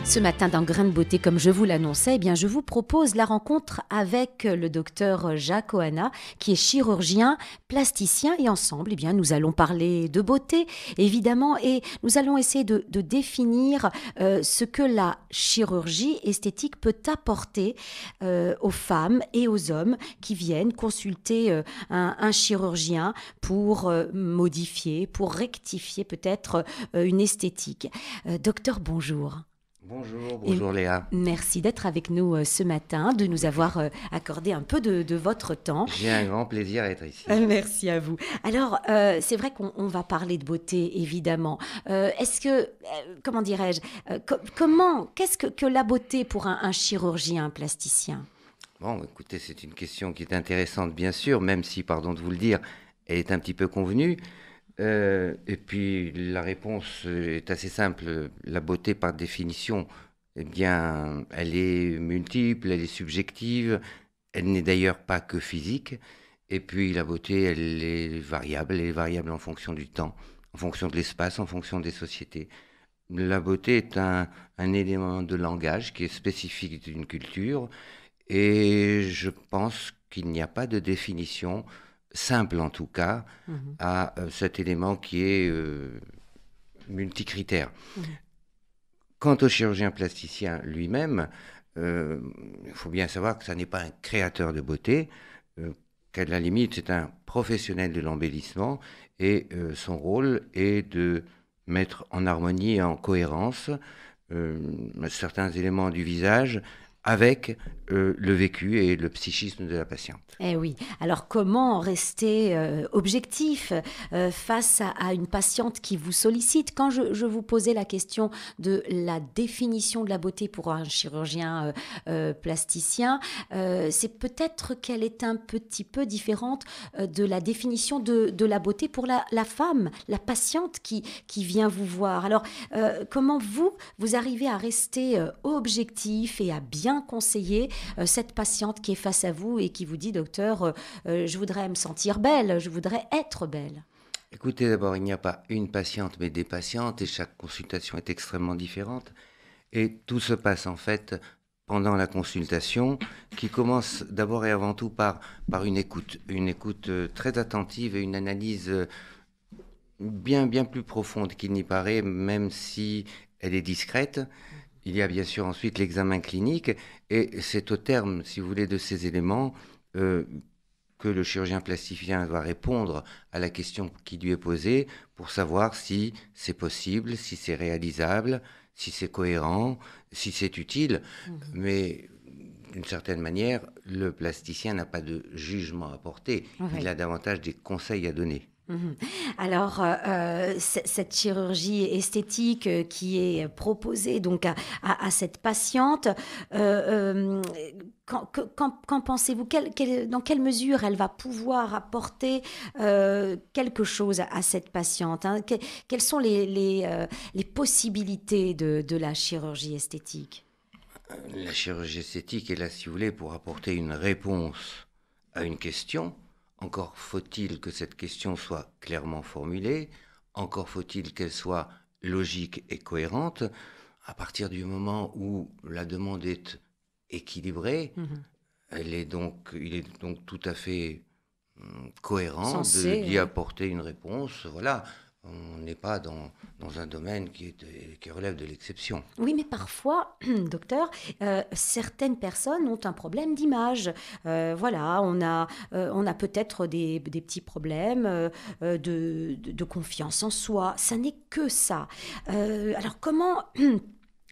Ce matin dans Grain de beauté, comme je vous l'annonçais, je vous propose la rencontre avec le docteur Jacques Oana, qui est chirurgien plasticien. Et ensemble, nous allons parler de beauté, évidemment, et nous allons essayer de définir ce que la chirurgie esthétique peut apporter aux femmes et aux hommes qui viennent consulter un chirurgien pour modifier, pour rectifier peut-être une esthétique. Docteur, bonjour. Bonjour Léa. Merci d'être avec nous ce matin, de nous avoir accordé un peu de votre temps. J'ai un grand plaisir à être ici. Merci à vous. Alors, c'est vrai qu'on va parler de beauté, évidemment. Est-ce que, comment dirais-je, qu'est-ce que la beauté pour un chirurgien plasticien ? Bon, écoutez, c'est une question qui est intéressante, bien sûr, même si, pardon de vous le dire, elle est un petit peu convenue. Et puis la réponse est assez simple. La beauté, par définition, elle est multiple, elle est subjective. Elle n'est d'ailleurs pas que physique. Et puis la beauté, elle est variable en fonction du temps, en fonction de l'espace, en fonction des sociétés. La beauté est un élément de langage qui est spécifique d'une culture. Et je pense qu'il n'y a pas de définition simple en tout cas, à cet élément qui est multicritère. Quant au chirurgien plasticien lui-même, il faut bien savoir que ça n'est pas un créateur de beauté, qu'à la limite c'est un professionnel de l'embellissement et son rôle est de mettre en harmonie et en cohérence certains éléments du visage avec le vécu et le psychisme de la patiente. Eh oui, alors comment rester objectif face à une patiente qui vous sollicite ? Quand je vous posais la question de la définition de la beauté pour un chirurgien plasticien, c'est peut-être qu'elle est un petit peu différente de la définition de la beauté pour la femme, la patiente qui vient vous voir. Alors, comment vous arrivez à rester objectif et à bien conseiller cette patiente qui est face à vous et qui vous dit, docteur, je voudrais me sentir belle, je voudrais être belle. Écoutez, d'abord, il n'y a pas une patiente, mais des patientes, et chaque consultation est extrêmement différente. Et tout se passe en fait pendant la consultation, qui commence d'abord et avant tout par une écoute très attentive et une analyse bien plus profonde qu'il n'y paraît, même si elle est discrète. Il y a bien sûr ensuite l'examen clinique, et c'est au terme, si vous voulez, de ces éléments que le chirurgien plasticien va répondre à la question qui lui est posée pour savoir si c'est possible, si c'est réalisable, si c'est cohérent, si c'est utile. Mais d'une certaine manière, le plasticien n'a pas de jugement à porter, il a davantage des conseils à donner. Alors, cette chirurgie esthétique qui est proposée donc à cette patiente, qu'en pensez-vous ? Dans quelle mesure elle va pouvoir apporter quelque chose à cette patiente, hein ? Quelles sont les possibilités de la chirurgie esthétique ? La chirurgie esthétique est là, si vous voulez, pour apporter une réponse à une question. Encore faut-il que cette question soit clairement formulée, encore faut-il qu'elle soit logique et cohérente. À partir du moment où la demande est équilibrée, il est donc tout à fait cohérent d'y apporter une réponse. Voilà. On n'est pas dans un domaine qui relève de l'exception. Oui, mais parfois, docteur, certaines personnes ont un problème d'image. Voilà, on a peut-être des petits problèmes de confiance en soi. Ça n'est que ça. Alors comment...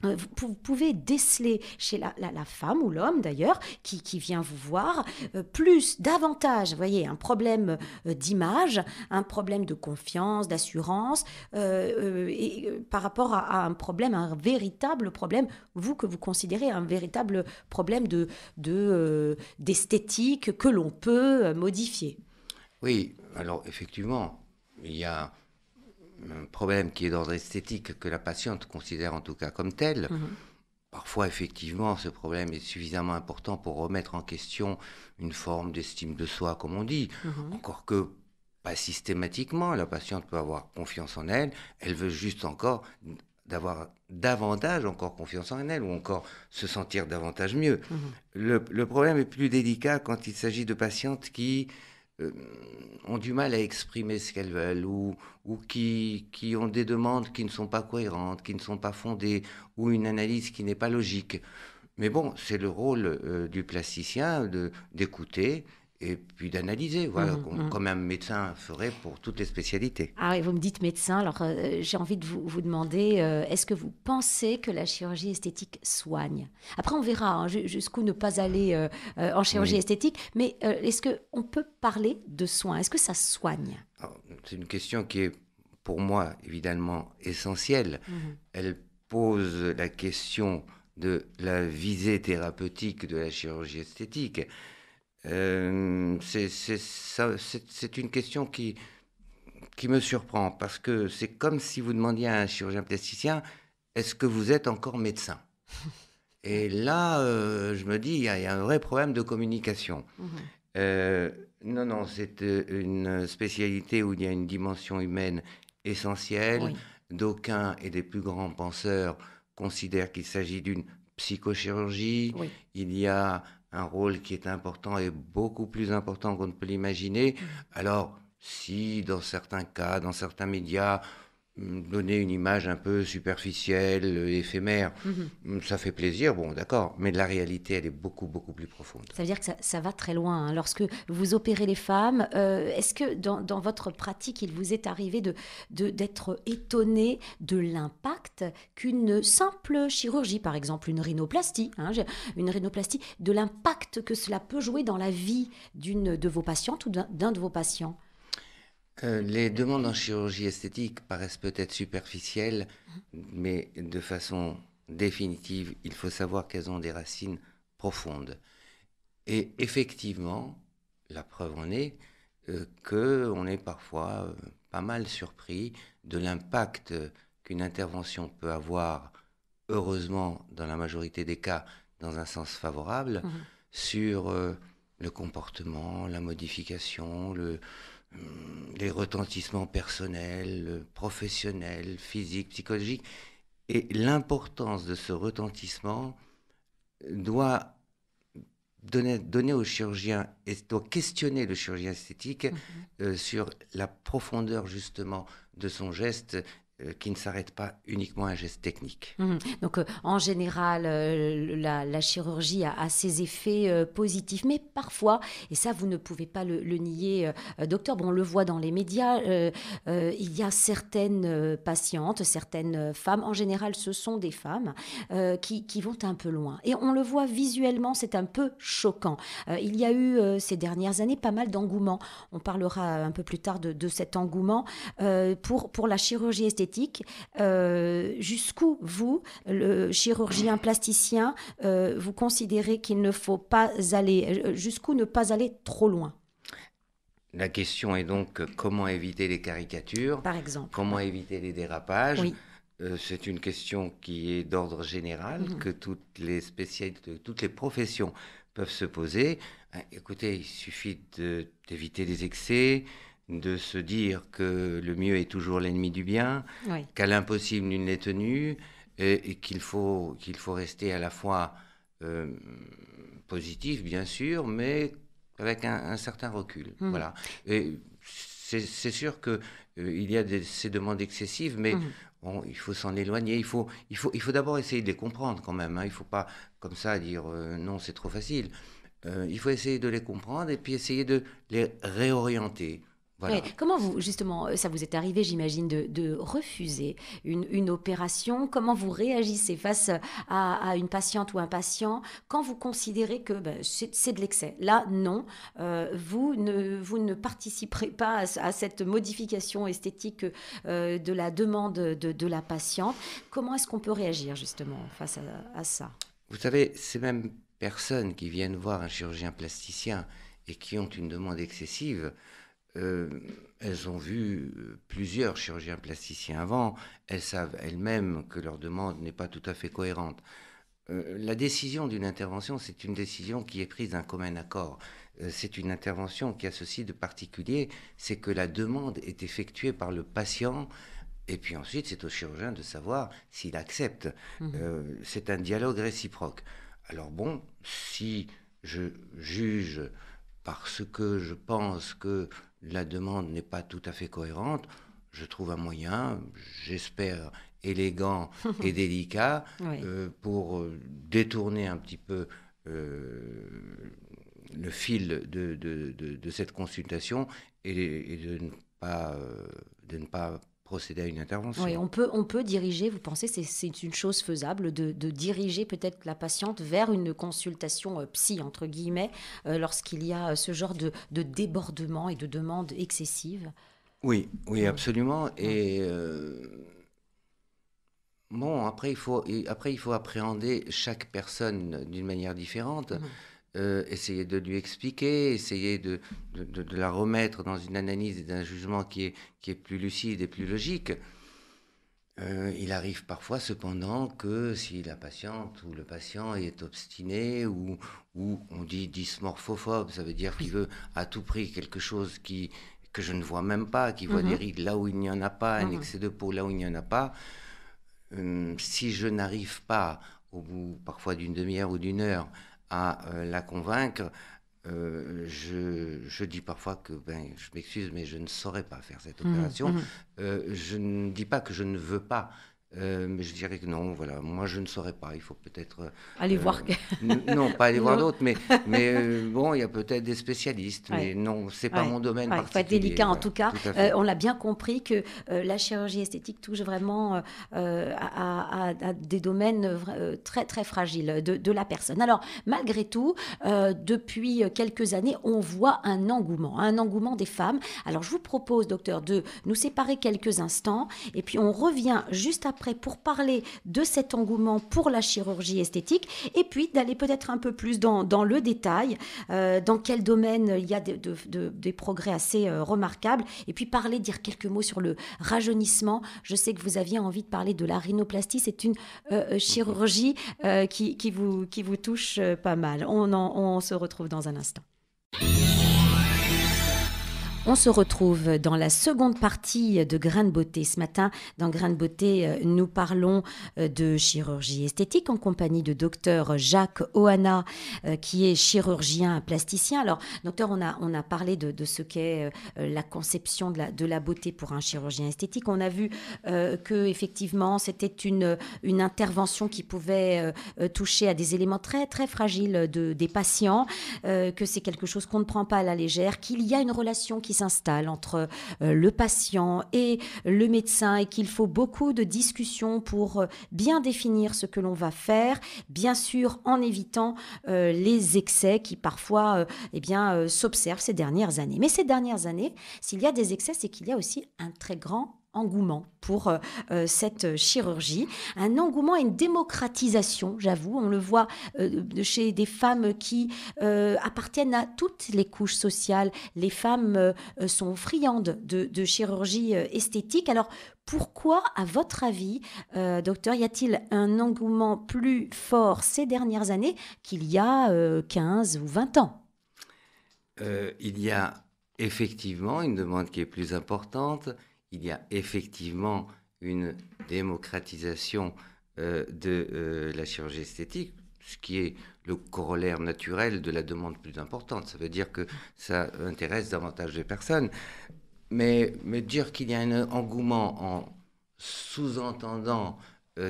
Vous pouvez déceler chez la femme ou l'homme d'ailleurs qui vient vous voir davantage, vous voyez, un problème d'image, un problème de confiance, d'assurance, par rapport à un véritable problème, que vous considérez un véritable problème d'esthétique que l'on peut modifier. Oui, alors effectivement, il y a un problème qui est d'ordre esthétique que la patiente considère en tout cas comme tel. Parfois, effectivement, ce problème est suffisamment important pour remettre en question une forme d'estime de soi, comme on dit. Encore que, pas systématiquement, la patiente peut avoir confiance en elle, elle veut juste encore d'avoir davantage encore confiance en elle ou encore se sentir davantage mieux. Le problème est plus délicat quand il s'agit de patientes qui ont du mal à exprimer ce qu'elles veulent ou qui ont des demandes qui ne sont pas cohérentes, qui ne sont pas fondées ou une analyse qui n'est pas logique. Mais bon, c'est le rôle du plasticien d'écouter et puis d'analyser, voilà, comme un médecin ferait pour toutes les spécialités. Ah oui, vous me dites médecin, alors j'ai envie de vous demander, est-ce que vous pensez que la chirurgie esthétique soigne? Après, on verra hein, jusqu'où ne pas aller en chirurgie Oui. esthétique, mais est-ce qu'on peut parler de soins? Est-ce que ça soigne? Alors, c'est une question qui est pour moi évidemment essentielle. Elle pose la question de la visée thérapeutique de la chirurgie esthétique. C'est une question qui me surprend parce que c'est comme si vous demandiez à un chirurgien plasticien, est-ce que vous êtes encore médecin? Et là, je me dis, il y a un vrai problème de communication. Non, non, c'est une spécialité où il y a une dimension humaine essentielle. Oui. D'aucuns et des plus grands penseurs considèrent qu'il s'agit d'une psychochirurgie. Oui. Il y a un rôle qui est important et beaucoup plus important qu'on ne peut l'imaginer. Alors, si dans certains cas, dans certains médias, donner une image un peu superficielle, éphémère, ça fait plaisir, bon d'accord, mais la réalité, elle est beaucoup, beaucoup plus profonde. Ça veut dire que ça va très loin. Hein. Lorsque vous opérez les femmes, est-ce que dans votre pratique, il vous est arrivé d'être étonné de l'impact qu'une simple chirurgie, par exemple une rhinoplastie, une rhinoplastie, de l'impact que cela peut jouer dans la vie d'une de vos patientes ou d'un de vos patients? Les demandes en chirurgie esthétique paraissent peut-être superficielles, mais de façon définitive, il faut savoir qu'elles ont des racines profondes. Et effectivement, la preuve en est qu'on est parfois pas mal surpris de l'impact qu'une intervention peut avoir, heureusement dans la majorité des cas, dans un sens favorable, sur le comportement, la modification, les retentissements personnels, professionnels, physiques, psychologiques. Et l'importance de ce retentissement doit donner au chirurgien, et doit questionner le chirurgien esthétique sur la profondeur justement de son geste qui ne s'arrête pas uniquement à un geste technique. Donc, en général, la chirurgie a ses effets positifs, mais parfois, et ça, vous ne pouvez pas le nier, docteur, bon, on le voit dans les médias, il y a certaines patientes, certaines femmes, en général, ce sont des femmes qui vont un peu loin. Et on le voit visuellement, c'est un peu choquant. Il y a eu, ces dernières années, pas mal d'engouement. On parlera un peu plus tard de cet engouement pour la chirurgie esthétique. Jusqu'où vous, le chirurgien plasticien, vous considérez qu'il ne faut pas aller, jusqu'où ne pas aller trop loin? La question est donc comment éviter les caricatures, par exemple. Comment éviter les dérapages. Oui. C'est une question qui est d'ordre général, que toutes les spécialités, toutes les professions peuvent se poser. Écoutez, il suffit d'éviter les excès, de se dire que le mieux est toujours l'ennemi du bien, Oui. qu'à l'impossible nul n'est tenu, et qu'il faut rester à la fois positif, bien sûr, mais avec un certain recul. Voilà. Et c'est sûr qu'il y a ces demandes excessives, mais bon, il faut s'en éloigner. Il faut d'abord essayer de les comprendre quand même. Hein. Il ne faut pas comme ça dire non, c'est trop facile. Il faut essayer de les comprendre et puis essayer de les réorienter. Voilà. Oui. Comment vous, justement, ça vous est arrivé, j'imagine, de refuser une opération? Comment vous réagissez face à une patiente ou un patient quand vous considérez que c'est de l'excès? Là, non, vous ne participerez pas à cette modification esthétique de la demande de la patiente. Comment est-ce qu'on peut réagir, justement, face à ça? Vous savez, ces mêmes personnes qui viennent voir un chirurgien plasticien et qui ont une demande excessive, elles ont vu plusieurs chirurgiens plasticiens avant, elles savent elles-mêmes que leur demande n'est pas tout à fait cohérente. La décision d'une intervention, c'est une décision qui est prise d'un commun accord. C'est une intervention qui a ceci de particulier, c'est que la demande est effectuée par le patient Et puis ensuite, c'est au chirurgien de savoir s'il accepte. Mhm. C'est un dialogue réciproque. Alors bon, si je juge parce que je pense que la demande n'est pas tout à fait cohérente, je trouve un moyen, j'espère élégant et délicat, Oui. pour détourner un petit peu euh, le fil de cette consultation et de ne pas procéder à une Oui, intervention. on peut diriger, vous pensez, c'est une chose faisable de diriger peut-être la patiente vers une consultation psy, entre guillemets, lorsqu'il y a ce genre de débordement et de demandes excessives. Oui, oui, Oui, absolument. oui. Et bon, après, il faut appréhender chaque personne d'une manière différente. Mhm. Essayer de lui expliquer, essayer de la remettre dans une analyse et d'un jugement qui est plus lucide et plus logique. Il arrive parfois cependant que si la patiente ou le patient est obstiné ou on dit dysmorphophobe, ça veut dire qu'il Oui. veut à tout prix quelque chose que je ne vois même pas, qui voit des Mhm. rides là où il n'y en a pas, un Mhm. excès de peau là où il n'y en a pas. Si je n'arrive pas, au bout parfois d'une demi-heure ou d'une heure, à la convaincre, je dis parfois que, ben, je m'excuse, mais je ne saurais pas faire cette Mhm. opération. Mhm. Je ne dis pas que je ne veux pas, mais je dirais que non, voilà, moi je ne saurais pas. Il faut peut-être, Allez euh, voir que... non, pas aller voir Non. d'autres, mais bon, il y a peut-être des spécialistes, mais Ouais. non, c'est pas Ouais, mon domaine ouais, il faut être particulier. délicat en Voilà, tout cas. tout à fait. On l'a bien compris que la chirurgie esthétique touche vraiment à des domaines très très fragiles de la personne. Alors malgré tout, depuis quelques années, on voit un engouement des femmes. Alors je vous propose, docteur, de nous séparer quelques instants et puis on revient juste après pour parler de cet engouement pour la chirurgie esthétique et puis d'aller peut-être un peu plus dans le détail, dans quel domaine il y a des progrès assez remarquables, et puis parler, dire quelques mots sur le rajeunissement. Je sais que vous aviez envie de parler de la rhinoplastie, c'est une chirurgie qui vous touche pas mal. On se retrouve dans un instant. On se retrouve dans la seconde partie de Grain de beauté. Ce matin, dans Grain de beauté, nous parlons de chirurgie esthétique en compagnie de docteur Jacques Ohana, qui est chirurgien plasticien. Alors, docteur, on a parlé de ce qu'est la conception de la beauté pour un chirurgien esthétique. On a vu que effectivement, c'était une intervention qui pouvait toucher à des éléments très, très fragiles des patients, que c'est quelque chose qu'on ne prend pas à la légère, qu'il y a une relation qui s'installe entre le patient et le médecin et qu'il faut beaucoup de discussions pour bien définir ce que l'on va faire, bien sûr en évitant les excès qui parfois s'observent ces dernières années. Mais ces dernières années, s'il y a des excès, c'est qu'il y a aussi un très grand engouement pour cette chirurgie, un engouement et une démocratisation, j'avoue, on le voit chez des femmes qui appartiennent à toutes les couches sociales. Les femmes sont friandes de chirurgie esthétique. Alors, pourquoi, à votre avis, docteur, y a-t-il un engouement plus fort ces dernières années qu'il y a 15 ou 20 ans? Il y a effectivement une demande qui est plus importante. Il y a effectivement une démocratisation de la chirurgie esthétique, ce qui est le corollaire naturel de la demande plus importante. Ça veut dire que ça intéresse davantage de personnes. Mais dire qu'il y a un engouement en sous-entendant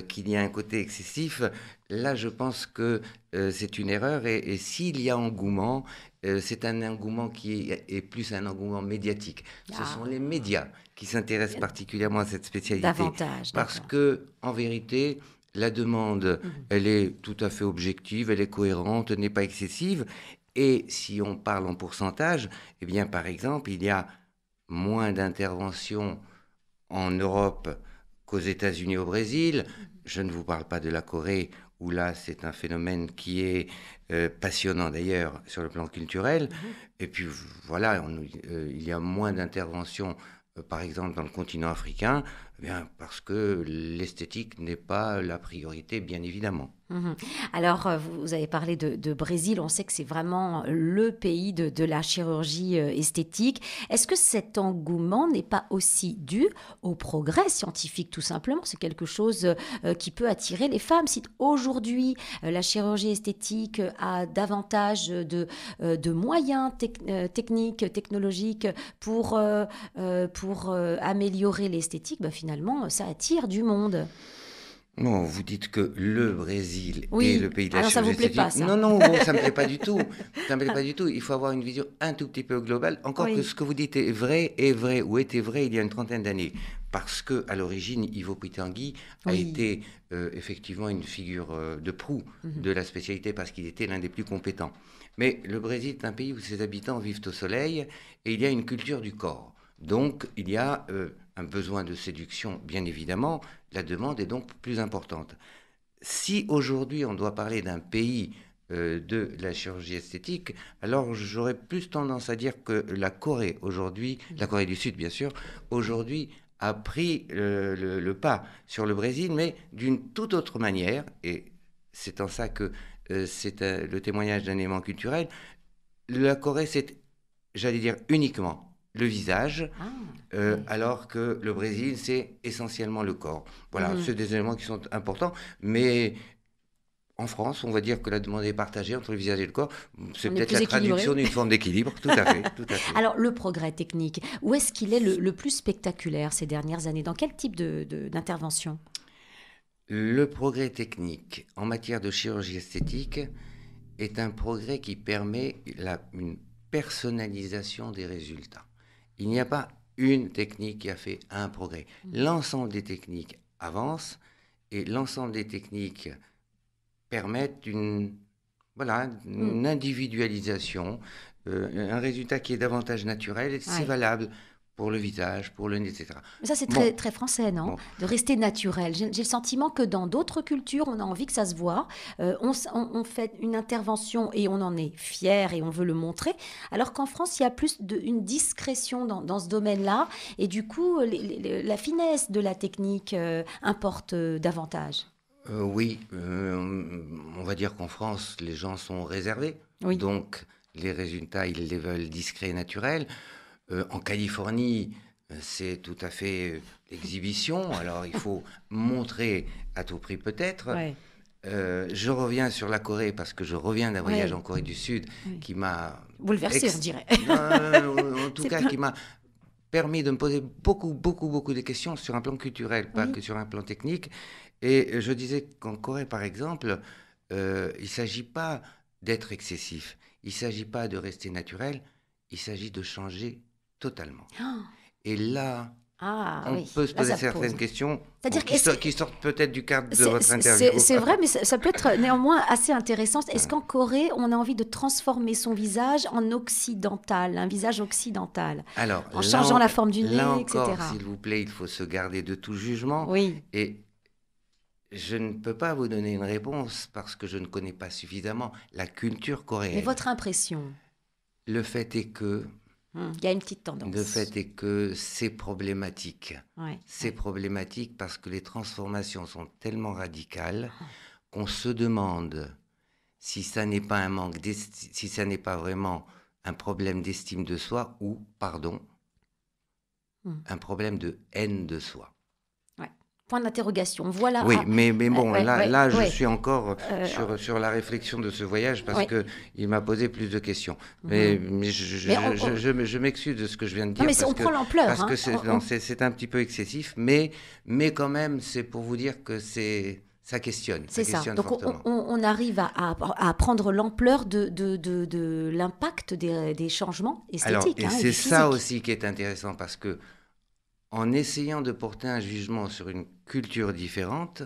qu'il y a un côté excessif, là je pense que c'est une erreur. Et s'il y a engouement, c'est un engouement est plus un engouement médiatique. Ce Ah, sont les médias qui s'intéressent particulièrement à cette spécialité. davantage, Parce d'accord. que, en vérité, la demande, Mhm. elle est tout à fait objective, elle est cohérente, n'est pas excessive. Et si on parle en pourcentage, eh bien, par exemple, il y a moins d'interventions en Europe qu'aux États-Unis, au Brésil. Je ne vous parle pas de la Corée, où là, c'est un phénomène qui est passionnant d'ailleurs sur le plan culturel. Mhm. Et puis voilà, il y a moins d'interventions, par exemple, dans le continent africain, Bien, parce que l'esthétique n'est pas la priorité, bien évidemment. Mhm. Alors, vous avez parlé de Brésil, on sait que c'est vraiment le pays de la chirurgie esthétique. Est-ce que cet engouement n'est pas aussi dû au progrès scientifique, tout simplement? C'est quelque chose qui peut attirer les femmes. Si aujourd'hui, la chirurgie esthétique a davantage de moyens techniques, technologiques pour améliorer l'esthétique, bah, finalement, ça attire du monde. Non, vous dites que le Brésil est Oui, le pays de la alors ça vous chirurgie plaît pas, esthétique. ça? Non, non, bon, ça me plaît pas du tout. Ça me plaît pas du tout. Il faut avoir une vision un tout petit peu globale. Encore que Oui, ce que vous dites est vrai ou était vrai il y a une trentaine d'années. Parce que à l'origine, Ivo Pitangui a oui. été effectivement une figure de proue Mhm. de la spécialité parce qu'il était l'un des plus compétents. Mais le Brésil est un pays où ses habitants vivent au soleil et il y a une culture du corps. Donc, il y a un besoin de séduction, bien évidemment. La demande est donc plus importante. Si aujourd'hui on doit parler d'un pays de la chirurgie esthétique, alors j'aurais plus tendance à dire que la Corée aujourd'hui, la Corée du Sud bien sûr, aujourd'hui a pris le pas sur le Brésil, mais d'une toute autre manière, et c'est en ça que c'est le témoignage d'un élément culturel. La Corée, c'est, j'allais dire, uniquement le visage, Ah, oui. alors que le Brésil, c'est essentiellement le corps. Voilà, Mhm. c'est des éléments qui sont importants, mais en France, on va dire que la demande est partagée entre le visage et le corps. C'est On est peut-être plus la traduction équilibré. d'une forme d'équilibre, tout à fait, tout à fait. Alors, le progrès technique, où est-ce qu'il est le plus spectaculaire ces dernières années? Dans quel type d'intervention? Le progrès technique en matière de chirurgie esthétique est un progrès qui permet une personnalisation des résultats. Il n'y a pas une technique qui a fait un progrès. L'ensemble des techniques avance et l'ensemble des techniques permettent voilà, Mm. une individualisation, un résultat qui est davantage naturel et c'est Ouais. valable pour le visage, pour le nez, etc. Mais ça, c'est Bon, très, très français, non? bon, De rester naturel. J'ai le sentiment que dans d'autres cultures, on a envie que ça se voit. On fait une intervention et on en est fier et on veut le montrer. Alors qu'en France, il y a plus une discrétion dans ce domaine-là. Et du coup, la finesse de la technique importe davantage. oui, on va dire qu'en France, les gens sont réservés, Oui. donc les résultats, ils les veulent discrets et naturels. En Californie, c'est tout à fait l'exhibition, alors il faut montrer à tout prix peut-être. Ouais. Je reviens sur la Corée parce que je reviens d'un voyage Ouais. en Corée du Sud Ouais. qui m'a Bouleversé, on dirait. en tout C'est cas pas... qui m'a permis de me poser beaucoup de questions sur un plan culturel, pas Oui. que sur un plan technique. Et je disais qu'en Corée, par exemple, il ne s'agit pas d'être excessif, il ne s'agit pas de rester naturel, il s'agit de changer totalement. Et là, Ah on oui, peut se là poser ça pose. certaines questions bon, C'est-à-dire que qui sortent peut-être du cadre de votre interview. c'est vrai, mais ça peut être néanmoins assez intéressant. Est-ce Voilà. qu'en Corée, on a envie de transformer son visage en occidental, un visage occidental, Alors, en changeant la forme du là nez, encore, etc. s'il vous plaît, il faut se garder de tout jugement. Oui, Et je ne peux pas vous donner une réponse parce que je ne connais pas suffisamment la culture mais coréenne. votre impression, Le fait est que, il y a une petite tendance. c'est problématique. Ouais, C'est ouais. problématique parce que les transformations sont tellement radicales qu'on se demande si ça n'est pas un si ça n'est pas vraiment un problème d'estime de soi ou, pardon, Hmm. un problème de haine de soi. Ouais. Point d'interrogation. Voilà. Oui, mais bon, Ouais, ouais, là, je ouais. suis encore Euh, sur la réflexion de ce voyage parce ouais. que il m'a posé plus de questions. Mhm. Mais Mais je m'excuse de ce que je viens de non, dire mais on prend l'ampleur. parce Hein. que c'est un petit peu excessif, mais quand même, c'est pour vous dire que ça C'est ça. questionne Donc fortement. on arrive à prendre l'ampleur de l'impact des changements Alors, esthétiques et hein, et c'est du ça physique. aussi qui est intéressant parce que en essayant de porter un jugement sur une culture différente,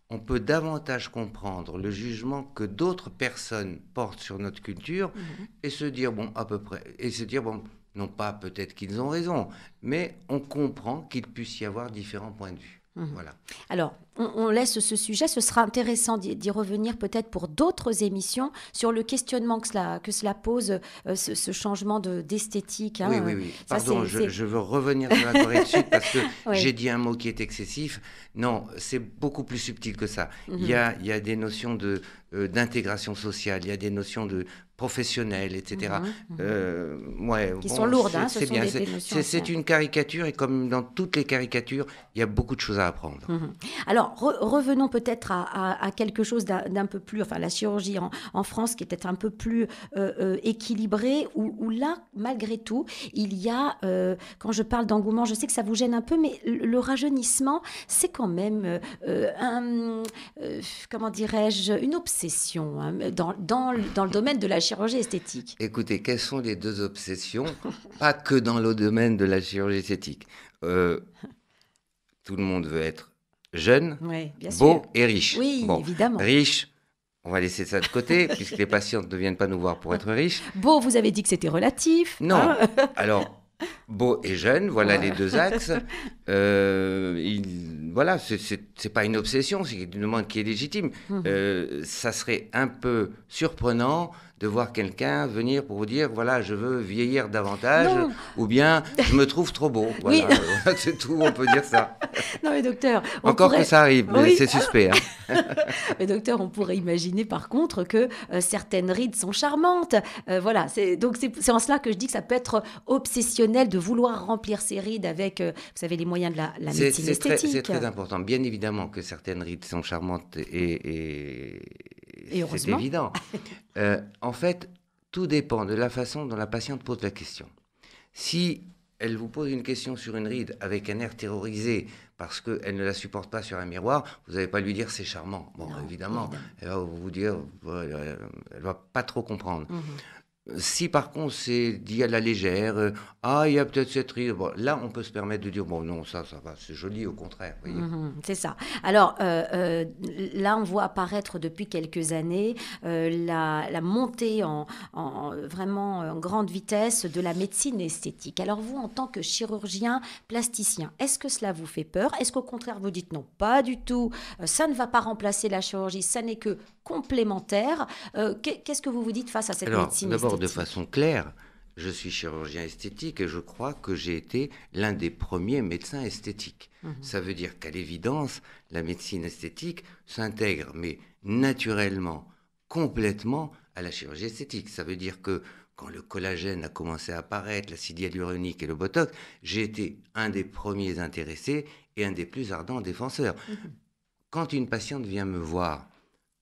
on peut davantage comprendre le jugement que d'autres personnes portent sur notre culture Mhm. et se dire, bon, à peu près, et se dire, bon, non pas peut-être qu'ils ont raison, mais on comprend qu'il puisse y avoir différents points de vue. Mhm. Voilà. Alors, on laisse ce sujet. Ce sera intéressant d'y revenir peut-être pour d'autres émissions sur le questionnement que cela pose, ce changement d'esthétique. Oui, oui, oui. Pardon, je veux revenir sur la Corée du Sud parce que oui. J'ai dit un mot qui est excessif. Non, c'est beaucoup plus subtil que ça. Il y a des notions d'intégration sociale, il y a des notions de professionnelles, etc. Qui sont lourdes, hein, c'est bien. C'est une caricature et comme dans toutes les caricatures, il y a beaucoup de choses à apprendre. Alors, revenons peut-être à quelque chose d'un peu plus, enfin la chirurgie en France qui est peut-être un peu plus équilibrée, où là, malgré tout, il y a, quand je parle d'engouement, je sais que ça vous gêne un peu, mais le rajeunissement, c'est quand même, comment dirais-je, une obsession hein, dans le domaine de la chirurgie esthétique. Écoutez, quelles sont les deux obsessions? Pas que dans le domaine de la chirurgie esthétique. Tout le monde veut être jeune, beau et riche. Oui, évidemment. Riche, on va laisser ça de côté, puisque les patientes ne viennent pas nous voir pour être riches. Beau, vous avez dit que c'était relatif. Non, hein. Alors, beau et jeune, voilà les deux axes. Voilà, c'est pas une obsession, c'est une demande qui est légitime. Ça serait un peu surprenant de voir quelqu'un venir pour vous dire, voilà, je veux vieillir davantage, ou bien je me trouve trop beau. Voilà, oui. C'est tout, on peut dire ça. Non mais docteur... que ça arrive, mais c'est suspect. Hein. Mais docteur, on pourrait imaginer par contre que certaines rides sont charmantes. Voilà, donc c'est en cela que je dis que ça peut être obsessionnel de vouloir remplir ces rides avec, vous savez, les moyens de la médecine esthétique. C'est très important. Bien évidemment que certaines rides sont charmantes et c'est évident. En fait, tout dépend de la façon dont la patiente pose la question. Si elle vous pose une question sur une ride avec un air terrorisé parce qu'elle ne la supporte pas sur un miroir, vous n'allez pas lui dire c'est charmant. Bon, non, évidemment, elle va vous dire, elle ne va pas trop comprendre. Si par contre c'est dit à la légère, il y a peut-être cette ride, bon, là on peut se permettre de dire, bon non, ça va, c'est joli, au contraire. Voyez. C'est ça. Alors là on voit apparaître depuis quelques années la montée vraiment en grande vitesse de la médecine esthétique. Alors vous, en tant que chirurgien plasticien, est-ce que cela vous fait peur? Est-ce qu'au contraire vous dites non, pas du tout, ça ne va pas remplacer la chirurgie, ça n'est que complémentaire. Qu'est-ce que vous dites face à cette médecine esthétique? De façon claire, je suis chirurgien esthétique et je crois que j'ai été l'un des premiers médecins esthétiques. Ça veut dire qu'à l'évidence, la médecine esthétique s'intègre, mais naturellement, complètement à la chirurgie esthétique. Ça veut dire que quand le collagène a commencé à apparaître, l'acide hyaluronique et le botox, j'ai été un des premiers intéressés et un des plus ardents défenseurs. Quand une patiente vient me voir,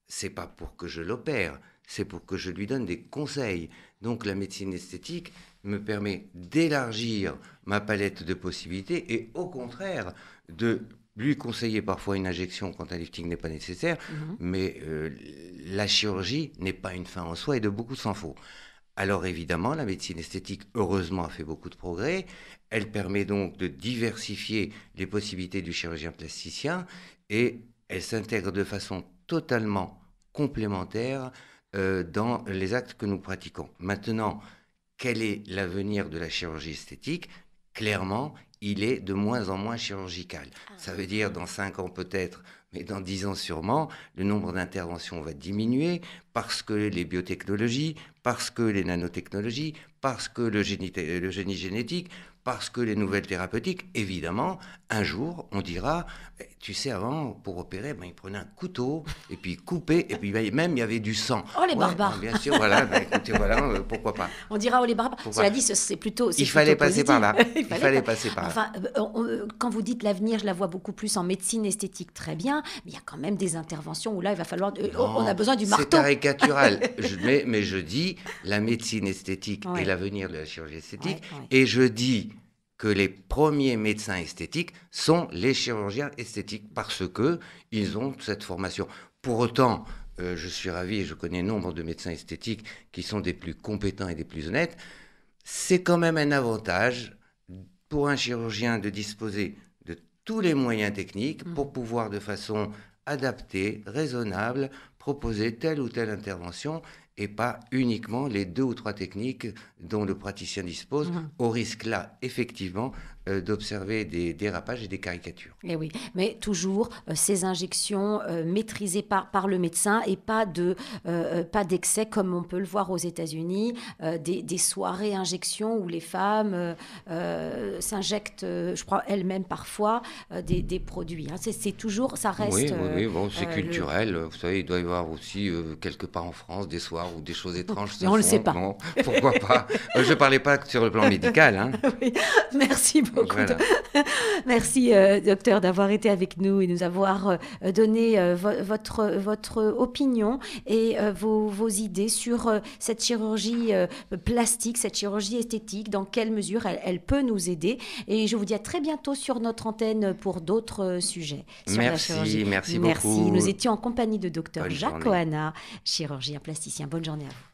c'est pas pour que je l'opère, c'est pour que je lui donne des conseils. Donc la médecine esthétique me permet d'élargir ma palette de possibilités et au contraire de lui conseiller parfois une injection quand un lifting n'est pas nécessaire, mais la chirurgie n'est pas une fin en soi et de beaucoup s'en faut. Alors évidemment, la médecine esthétique, heureusement, a fait beaucoup de progrès. Elle permet donc de diversifier les possibilités du chirurgien plasticien et elle s'intègre de façon totalement complémentaire dans les actes que nous pratiquons. Maintenant, quel est l'avenir de la chirurgie esthétique? Clairement, il est de moins en moins chirurgical. Ça veut dire dans 5 ans peut-être, mais dans 10 ans sûrement, le nombre d'interventions va diminuer parce que les biotechnologies, parce que les nanotechnologies, parce que le génie génétique, parce que les nouvelles thérapeutiques, évidemment, un jour, on dira, tu sais, avant, pour opérer, il prenait un couteau, et puis il coupait, et puis même il y avait du sang. Oh, les barbares. Bien sûr, voilà, écoutez, voilà, pourquoi pas. On dira, oh, les barbares. Cela dit, c'est plutôt il fallait passer par là. Il fallait passer par là. Enfin, quand vous dites l'avenir, je la vois beaucoup plus en médecine esthétique, très bien, mais il y a quand même des interventions où là, il va falloir... on a besoin du marteau. C'est caricatural, mais je dis, la médecine esthétique est l'avenir de la chirurgie esthétique, et je dis que les premiers médecins esthétiques sont les chirurgiens esthétiques parce qu'ils ont cette formation. Pour autant, je suis ravi et je connais nombre de médecins esthétiques qui sont des plus compétents et des plus honnêtes. C'est quand même un avantage pour un chirurgien de disposer de tous les moyens techniques pour pouvoir de façon adaptée, raisonnable, proposer telle ou telle intervention et pas uniquement les 2 ou 3 techniques dont le praticien dispose, au risque là, effectivement, d'observer des dérapages et des caricatures. Eh oui, mais toujours ces injections maîtrisées par le médecin et pas d'excès comme on peut le voir aux États-Unis, des soirées injections où les femmes s'injectent, je crois elles-mêmes parfois, des produits. Hein. C'est toujours, ça reste. Oui, bon, c'est culturel. Vous savez, il doit y avoir aussi quelque part en France des soirs où des choses étranges se font. On ne le sait pas. Bon, pourquoi pas. Je ne parlais pas sur le plan médical. Hein. Oui, merci beaucoup. Voilà. Merci, docteur, d'avoir été avec nous et nous avoir donné votre opinion et vos idées sur cette chirurgie plastique, cette chirurgie esthétique, dans quelle mesure elle peut nous aider. Et je vous dis à très bientôt sur notre antenne pour d'autres sujets sur la chirurgie. Merci beaucoup. Nous étions en compagnie de docteur Bonne Jacques journée. Kohana, chirurgien plasticien. Bonne journée à vous.